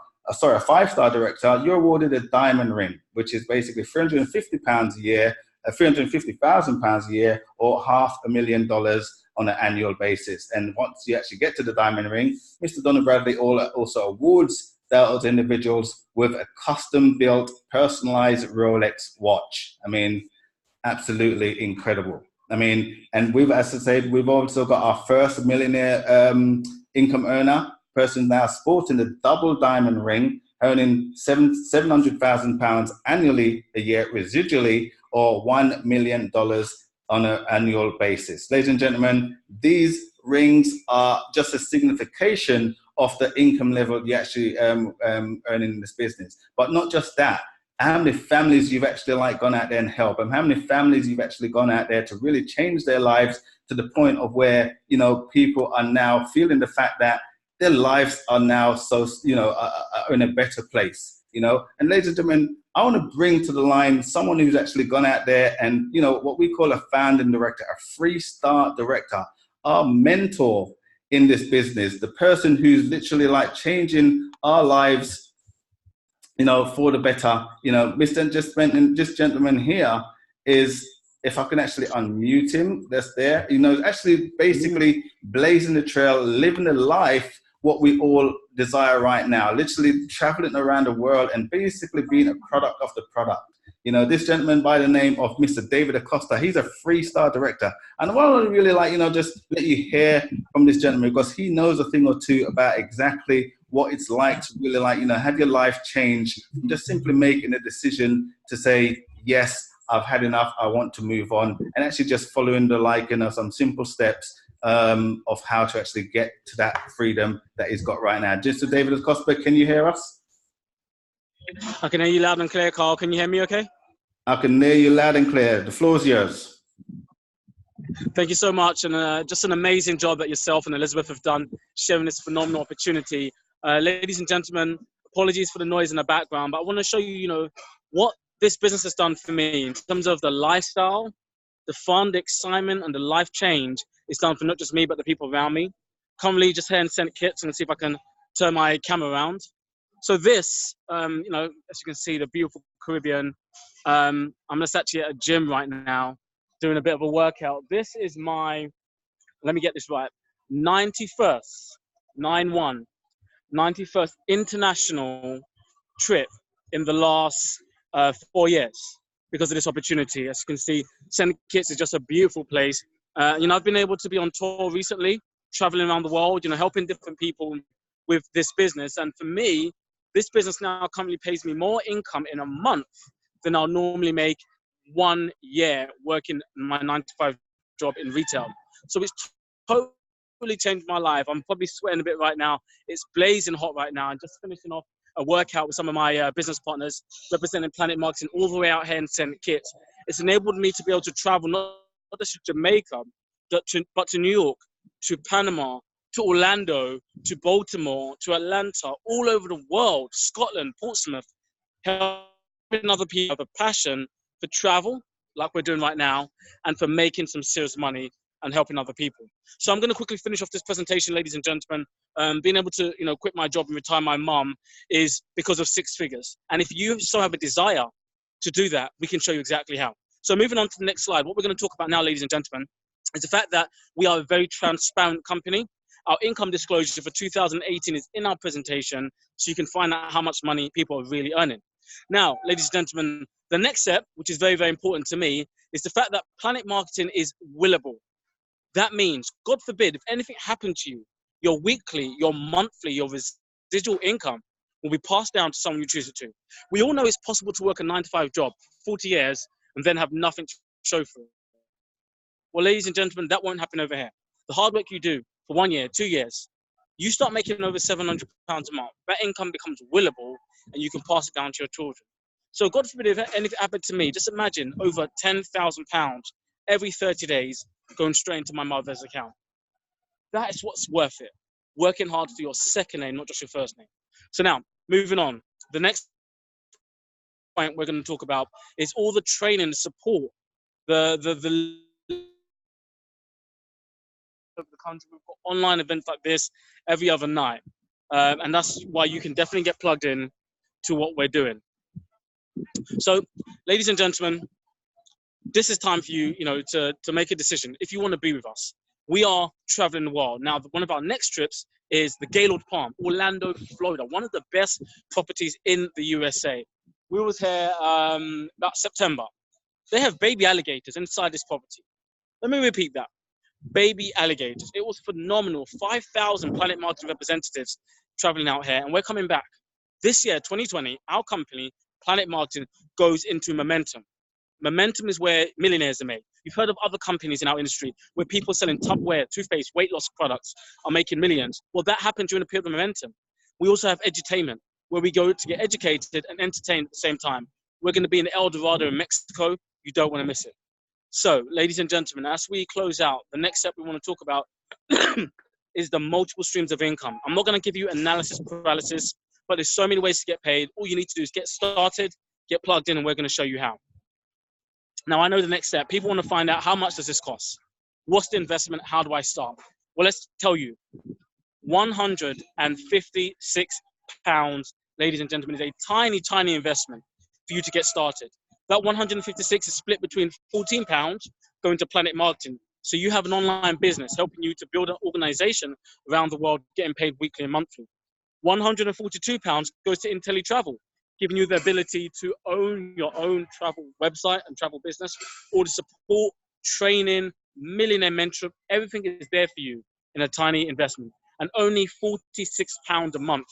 S5: director, you're awarded a diamond ring, which is basically £350 a year, £350,000 a year, or $500,000 on an annual basis. And once you actually get to the diamond ring, Mr. Donald Bradley also awards those individuals with a custom-built, personalized Rolex watch. I mean, absolutely incredible. I mean, and we've, as I said, we've also got our first millionaire income earner, person now sporting the double diamond ring, earning £700,000 annually a year residually, or $1 million on an annual basis. Ladies and gentlemen, these rings are just a signification of the income level you actually earning in this business. But not just that, how many families you've actually like gone out there and helped, and how many families you've actually gone out there to really change their lives to the point of where, you know, people are now feeling the fact that their lives are now so, you know, are in a better place, you know. And ladies and gentlemen, I want to bring to the line someone who's actually gone out there and, you know, what we call a founding director, a 3-star director, our mentor in this business, the person who's literally like changing our lives, you know, for the better. You know, this gentleman here is, if I can actually unmute him, that's there, you know, actually basically blazing the trail, living the life what we all desire right now, literally traveling around the world and basically being a product of the product. You know, this gentleman by the name of Mr. David Acosta, he's a 3-star director. And I want to really like, you know, just let you hear from this gentleman because he knows a thing or two about exactly what it's like to really like, you know, have your life change from just simply making a decision to say, yes, I've had enough, I want to move on, and actually just following the like, you know, some simple steps of how to actually get to that freedom that he's got right now. Mr. David Acosta, can you hear us?
S6: I can hear you loud and clear, Carl. Can you hear me okay?
S5: I can hear you loud and clear. The floor is yours.
S6: Thank you so much. And just an amazing job that yourself and Elizabeth have done sharing this phenomenal opportunity. Ladies and gentlemen, apologies for the noise in the background, but I want to show you, you know, what this business has done for me in terms of the lifestyle, the fun, the excitement, and the life change it's done for not just me, but the people around me. Currently just here in St. Kitts, and see if I can turn my camera around. So this, you know, as you can see, the beautiful Caribbean. I'm just actually at a gym right now, doing a bit of a workout. This is my, let me get this right, 91st international trip in the last 4 years because of this opportunity. As you can see, St. Kitts is just a beautiful place. You know, I've been able to be on tour recently, traveling around the world, you know, helping different people with this business. And for me, this business now currently pays me more income in a month than I'll normally make 1 year working my 9-to-5 job in retail. So it's totally changed my life. I'm probably sweating a bit right now. It's blazing hot right now. I'm just finishing off a workout with some of my business partners representing PlanNet Marketing all the way out here in St. Kitts. It's enabled me to be able to travel not just to Jamaica, but to New York, to Panama, to Orlando, to Baltimore, to Atlanta, all over the world, Scotland, Portsmouth, helping other people have a passion for travel, like we're doing right now, and for making some serious money and helping other people. So I'm going to quickly finish off this presentation, ladies and gentlemen. Being able to, you know, quit my job and retire my mum is because of 6 figures. And if you so have a desire to do that, we can show you exactly how. So moving on to the next slide, what we're going to talk about now, ladies and gentlemen, is the fact that we are a very transparent company. Our income disclosure for 2018 is in our presentation, so you can find out how much money people are really earning. Now, ladies and gentlemen, the next step, which is very, very important to me, is the fact that PlanNet Marketing is willable. That means, God forbid, if anything happened to you, your weekly, your monthly, your residual income will be passed down to someone you choose it to. We all know it's possible to work a 9-to-5 job, 40 years, and then have nothing to show for it. Well, ladies and gentlemen, that won't happen over here. The hard work you do for 1 year, 2 years, you start making over £700 a month. That income becomes willable, and you can pass it down to your children. So God forbid if anything happened to me, just imagine over £10,000 every 30 days going straight into my mother's account. That is what's worth it. Working hard for your second name, not just your first name. So now, moving on. The next point we're going to talk about is all the training and support. The country, we've got online events like this every other night. And that's why you can definitely get plugged in to what we're doing. So, ladies and gentlemen, this is time for you, you know, to make a decision if you want to be with us. We are traveling the world. Now, one of our next trips is the Gaylord Palm, Orlando, Florida, one of the best properties in the USA. We was here about September. They have baby alligators inside this property. Let me repeat that. Baby alligators. It was phenomenal. 5,000 PlanNet Marketing representatives traveling out here, and we're coming back. This year, 2020, our company, PlanNet Marketing, goes into momentum. Momentum is where millionaires are made. You've heard of other companies in our industry where people selling Tupperware, toothpaste, weight loss products are making millions. Well, that happened during a period of momentum. We also have edutainment, where we go to get educated and entertained at the same time. We're going to be in El Dorado in Mexico. You don't want to miss it. So, ladies and gentlemen, as we close out, the next step we want to talk about is the multiple streams of income. I'm not going to give you analysis paralysis, but there's so many ways to get paid. All you need to do is get started, get plugged in, and we're going to show you how. Now, I know the next step. People want to find out, how much does this cost? What's the investment? How do I start? Well, let's tell you. £156, ladies and gentlemen, is a tiny, tiny investment for you to get started. That 156 is split between £14 going to PlanNet Marketing. So you have an online business helping you to build an organization around the world, getting paid weekly and monthly. £142 goes to IntelliTravel. giving you the ability to own your own travel website and travel business, all the support, training, millionaire mentorship, everything is there for you in a tiny investment. And only £46 a month.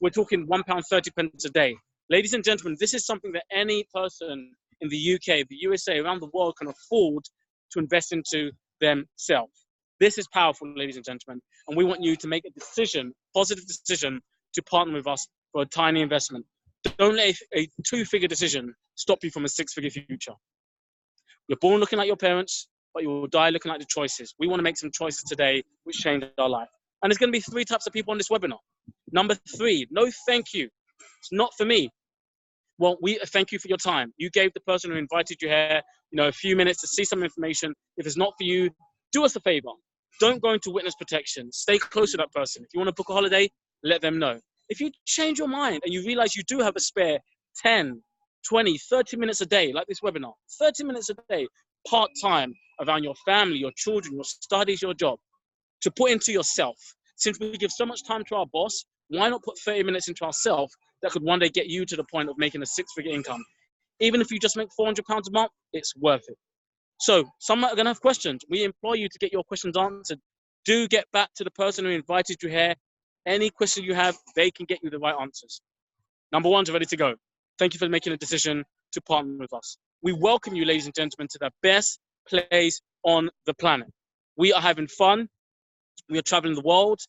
S6: We're talking £1.30 a day. Ladies and gentlemen, this is something that any person in the UK, the USA, around the world can afford to invest into themselves. This is powerful, ladies and gentlemen. And we want you to make a decision, positive decision, to partner with us for a tiny investment. Don't let a two-figure decision stop you from a six-figure future. You're born looking like your parents, but you will die looking like the choices. We want to make some choices today which change our life. And there's going to be 3 types of people on this webinar. Number 3, no thank you. It's not for me. Well, we thank you for your time. You gave the person who invited you here, a few minutes to see some information. If it's not for you, do us a favor. Don't go into witness protection. Stay close to that person. If you want to book a holiday, let them know. If you change your mind and you realize you do have a spare 10, 20, 30 minutes a day, like this webinar, 30 minutes a day, part-time, around your family, your children, your studies, your job, to put into yourself. Since we give so much time to our boss, why not put 30 minutes into ourselves that could one day get you to the point of making a 6-figure income? Even if you just make £400 a month, it's worth it. So some are going to have questions. We implore you to get your questions answered. Do get back to the person who invited you here. Any question you have, they can get you the right answers. Number 1's ready to go. Thank you for making a decision to partner with us. We welcome you, ladies and gentlemen, to the best place on the planet. We are having fun. We are traveling the world.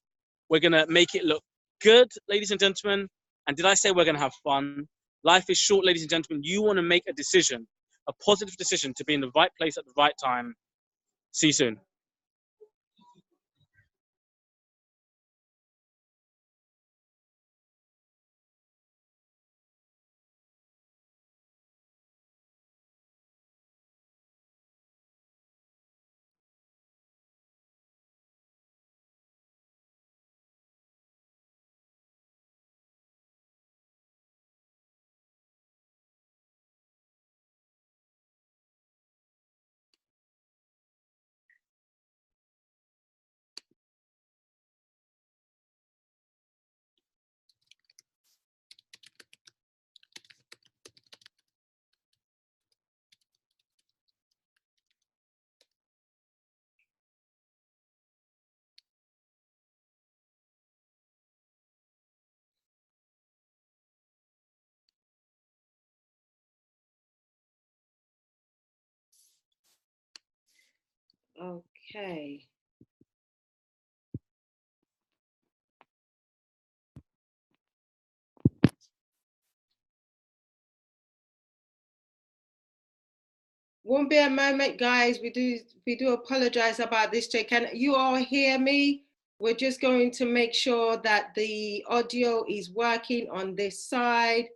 S6: We're going to make it look good, ladies and gentlemen. And did I say we're going to have fun? Life is short, ladies and gentlemen. You want to make a decision, a positive decision to be in the right place at the right time. See you soon.
S2: Okay. Won't be a moment, guys. We do apologize about this. Can you all hear me? We're just going to make sure that the audio is working on this side.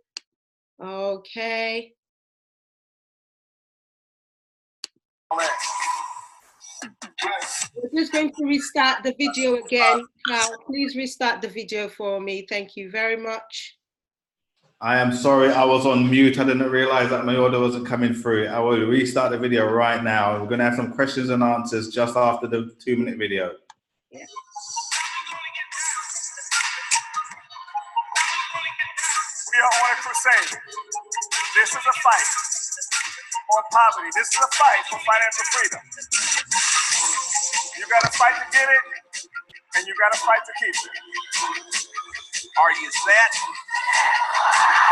S2: Okay. We're just going to restart the video again. Now, please restart the video for me. Thank you very much.
S5: I am sorry, I was on mute. I didn't realize that my order wasn't coming through. I will restart the video right now. We're going to have some questions and answers just after the 2-minute video.
S2: Yeah.
S7: We are on a crusade. This is a fight on poverty. This is a fight for financial freedom. You got to fight to get it, and you got to fight to keep it. Are you set?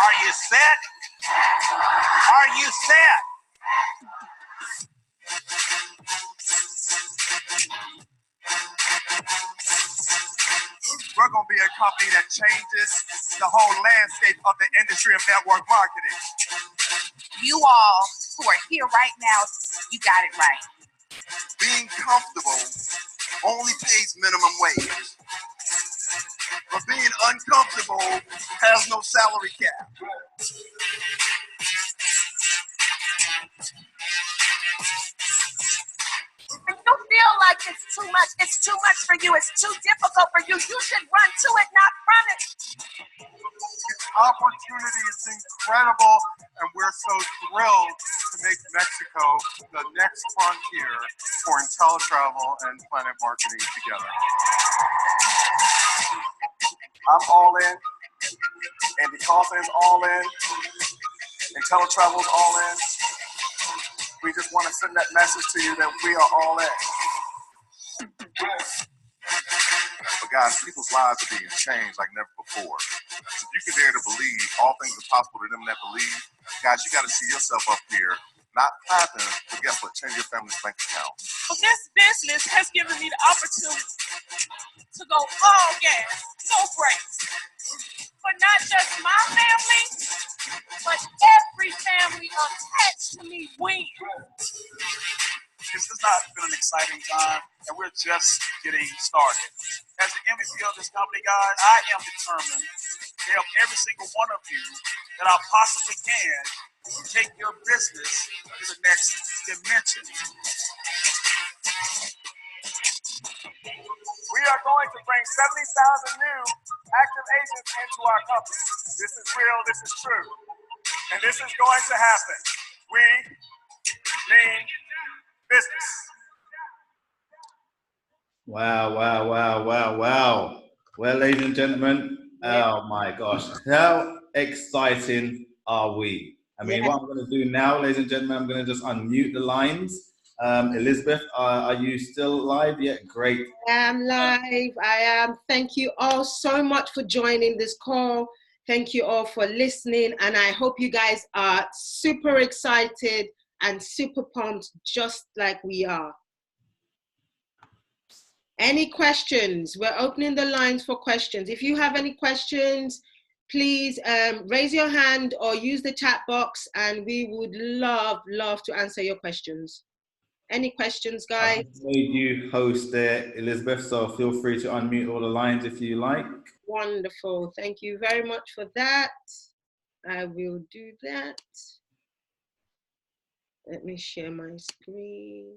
S7: Are you set? Are you set? We're going to be a company that changes the whole landscape of the industry of network marketing.
S8: You all who are here right now, you got it right.
S7: Being comfortable only pays minimum wage. But being uncomfortable has no salary cap.
S8: If you feel like it's too much for you, it's too difficult for you, you should run to it, not from it.
S7: Opportunity is incredible, and we're so thrilled to make Mexico the next frontier for IntelliTravel and PlanNet marketing together. I'm all in, Andy Kaufman is all in. IntelliTravel is all in. We just want to send that message to you that we are all in. But guys, people's lives are being changed like never before. If you can dare to believe all things are possible to them that believe, guys, you got to see yourself up here, not clapping, but guess what? Change your family's bank account.
S8: So this business has given me the opportunity to go all gas, so crazy. For not just my family, but every family attached to me wins.
S7: This has not been an exciting time, and we're just getting started. As the MVP of this company, guys, I am determined to help every single one of you that I possibly can take your business to the next dimension. We are going to bring 70,000 new active agents into our company. This is real, this is true, and this is going to happen. We mean business.
S5: Wow, wow, wow, wow, wow. Well, ladies and gentlemen, oh my gosh, how exciting are we? I mean, what I'm going to do now, ladies and gentlemen, I'm going to just unmute the lines. Elizabeth, are you still live yet? Great.
S2: I am live. I am. Thank you all so much for joining this call. Thank you all for listening. And I hope you guys are super excited and super pumped, just like we are. Any questions? We're opening the lines for questions. If you have any questions, please raise your hand or use the chat box, and we would love to answer your questions. Any questions, guys?
S5: I've made you host there, Elizabeth, so feel free to unmute all the lines if you like.
S2: Wonderful. Thank you very much for that. I will do that. Let me share my screen.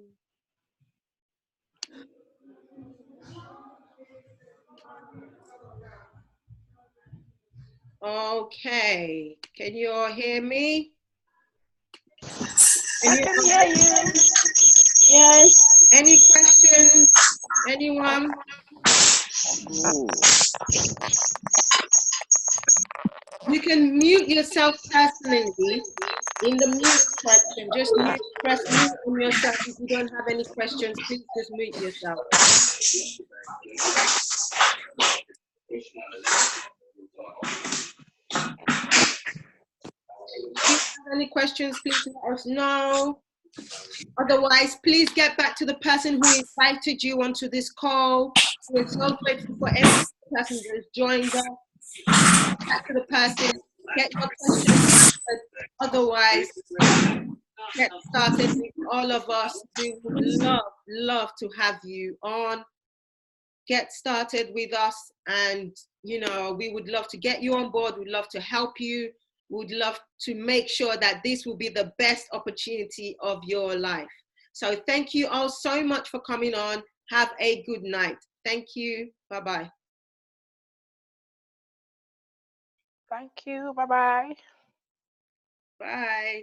S2: Okay. Can you all hear me?
S3: I can hear you. Yes.
S2: Any questions? Anyone? You can mute yourself personally in the mute section. Just press mute on yourself. If you don't have any questions, please just mute yourself. If you have any questions, please let us know. Otherwise, please get back to the person who invited you onto this call. We're so grateful for every person that has joined us. Back to the person, get your questions answered. Otherwise, get started with all of us. We would love to have you on. Get started with us, and you know, we would love to get you on board. We'd love to help you. We'd love to make sure that this will be the best opportunity of your life. So thank you all so much for coming on. Have a good night. Thank you. Bye-bye.
S3: Thank you. Bye-bye.
S2: Bye.